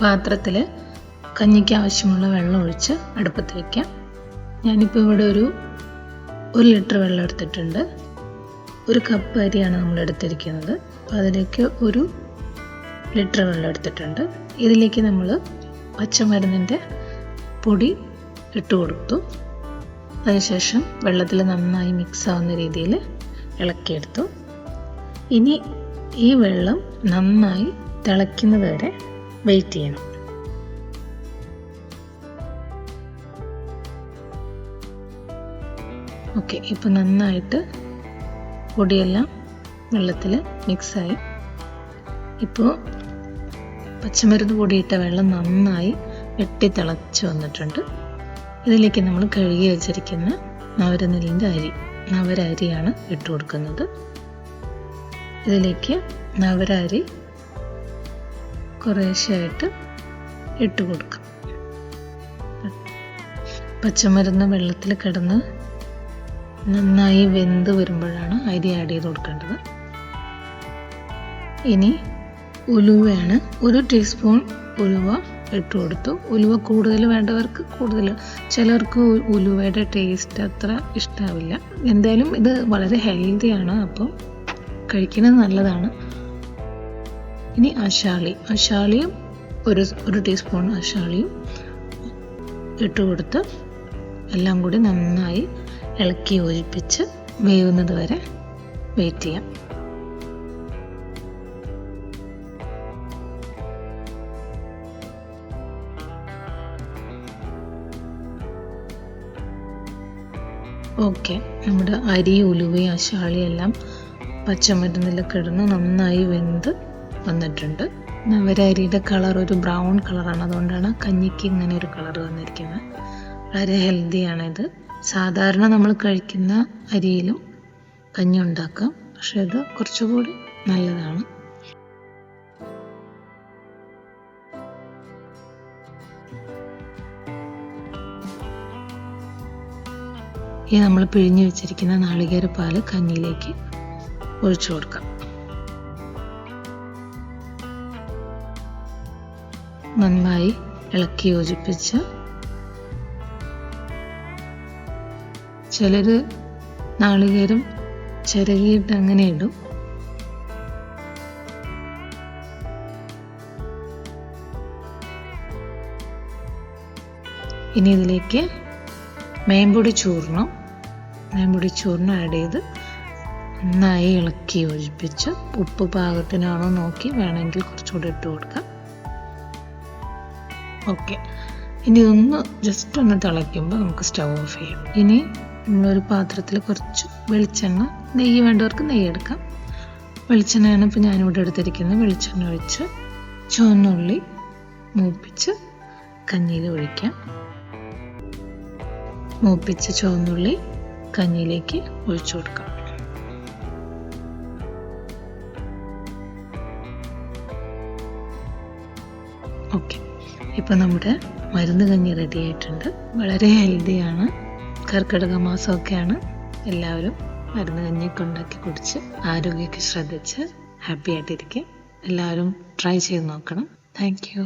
പാത്രത്തിൽ കഞ്ഞിക്ക് ആവശ്യമുള്ള വെള്ളം ഒഴിച്ച് അടുപ്പത്ത് വയ്ക്കാം. ഞാനിപ്പോൾ ഇവിടെ ഒരു ലിറ്റർ വെള്ളം എടുത്തിട്ടുണ്ട്. 1 കപ്പ് അരിയാണ് നമ്മൾ എടുത്തിരിക്കുന്നത്. അപ്പോൾ അതിലേക്ക് 1 ലിറ്റർ വെള്ളം എടുത്തിട്ടുണ്ട്. ഇതിലേക്ക് നമ്മൾ പച്ചമരുന്നിൻ്റെ പൊടി ഇട്ട് കൊടുത്തു. അതിനുശേഷം വെള്ളത്തിൽ നന്നായി മിക്സ് ആവുന്ന രീതിയിൽ ഇളക്കിയെടുത്തു. ഇനി ഈ വെള്ളം നന്നായി തിളയ്ക്കുന്നത് വരെ വെയിറ്റ് ചെയ്യണം. ഓക്കെ, ഇപ്പോൾ നന്നായിട്ട് പൊടിയെല്ലാം വെള്ളത്തിൽ മിക്സായി. ഇപ്പോൾ പച്ചമരുന്ന് പൊടിയിട്ട വെള്ളം നന്നായി വെട്ടി തിളച്ച് വന്നിട്ടുണ്ട്. ഇതിലേക്ക് നമ്മൾ കഴുകി വെച്ചിരിക്കുന്ന നവര അരിയാണ് ഇട്ട് കൊടുക്കുന്നത്. ഇതിലേക്ക് നവര അരി കുറേശ്ശെയായിട്ട് ഇട്ട് കൊടുക്കാം. പച്ചമരുന്ന് വെള്ളത്തിൽ കിടന്ന് നന്നായി വെന്ത് വരുമ്പോഴാണ് അരി ആഡ് ചെയ്ത് കൊടുക്കേണ്ടത്. ഇനി ഉലുവയാണ്. 1 ടീസ്പൂൺ ഉലുവ ഇട്ട് കൊടുത്തു. ഉലുവ കൂടുതൽ വേണ്ടവർക്ക് കൂടുതൽ, ചിലർക്ക് ഉലുവയുടെ ടേസ്റ്റ് അത്ര ഇഷ്ടാവില്ല. എന്തായാലും ഇത് വളരെ ഹെൽത്തിയാണ്, അപ്പോൾ കഴിക്കുന്നത് നല്ലതാണ്. ഇനി അശാളിയും 1 ടീസ്പൂൺ അശാളിയും ഇട്ട് കൊടുത്ത് എല്ലാം കൂടി നന്നായി ഇളക്കി യോജിപ്പിച്ച് വേവുന്നത് വരെ വെയിറ്റ് ചെയ്യാം. ഓക്കെ, നമ്മുടെ അരി, ഉലുവയും അശാളിയും എല്ലാം പച്ചമരുന്നിൽ കിടന്ന് നന്നായി വെന്ത് വന്നിട്ടുണ്ട്. നവര അരിയുടെ കളർ ഒരു ബ്രൗൺ കളറാണ്, അതുകൊണ്ടാണ് കഞ്ഞിക്ക് ഇങ്ങനെ ഒരു കളർ വന്നിരിക്കുന്നത്. വളരെ ഹെൽത്തിയാണിത്. സാധാരണ നമ്മൾ കഴിക്കുന്ന അരിയിലും കഞ്ഞി ഉണ്ടാക്കാം, പക്ഷെ ഇത് കുറച്ചുകൂടി നല്ലതാണ്. ഈ നമ്മൾ പിഴിഞ്ഞു വെച്ചിരിക്കുന്ന നാളികേരപ്പാൽ കഞ്ഞിയിലേക്ക് ഒഴിച്ചു കൊടുക്കാം. നന്നായി ഇളക്കി യോജിപ്പിച്ച്, ചിലർ നാളികേരം ചിരകിയിട്ട് അങ്ങനെ ഇടും. ഇനി ഇതിലേക്ക് മേമ്പൊടി ചൂർണം ആഡ് ചെയ്ത് നന്നായി ഇളക്കി യോജിപ്പിച്ച്, ഉപ്പ് പാകത്തിനാണോ നോക്കി വേണമെങ്കിൽ കുറച്ചുകൂടി ഇട്ട് കൊടുക്കാം. ഓക്കെ, ഇനി ഇതൊന്ന് ജസ്റ്റ് ഒന്ന് തിളയ്ക്കുമ്പോൾ നമുക്ക് സ്റ്റൗ ഓഫ് ചെയ്യാം. ഇനി നമ്മളൊരു പാത്രത്തിൽ കുറച്ച് വെളിച്ചെണ്ണ, നെയ്യ് വേണ്ടവർക്ക് നെയ്യ് എടുക്കാം. വെളിച്ചെണ്ണയാണ് ഇപ്പോൾ ഞാനിവിടെ എടുത്തിരിക്കുന്നത്. വെളിച്ചെണ്ണ ഒഴിച്ച് ചുവന്നുള്ളി മൂപ്പിച്ച് കഞ്ഞിയിൽ ഒഴിക്കാം. മൂപ്പിച്ച ചുവന്നുള്ളി കഞ്ഞിയിലേക്ക് ഒഴിച്ചു കൊടുക്കാം. ഓക്കെ, ഇപ്പോൾ നമ്മുടെ മരുന്ന് കഞ്ഞി റെഡി ആയിട്ടുണ്ട്. വളരെ ഹെൽത്തിയാണ്. കർക്കിടക മാസമൊക്കെയാണ്. എല്ലാവരും മരുന്ന് കഞ്ഞിയൊക്കെ ഉണ്ടാക്കി കുടിച്ച് ആരോഗ്യമൊക്കെ ശ്രദ്ധിച്ച് ഹാപ്പി ആയിട്ടിരിക്കുക. എല്ലാവരും ട്രൈ ചെയ്ത് നോക്കണം. Thank you.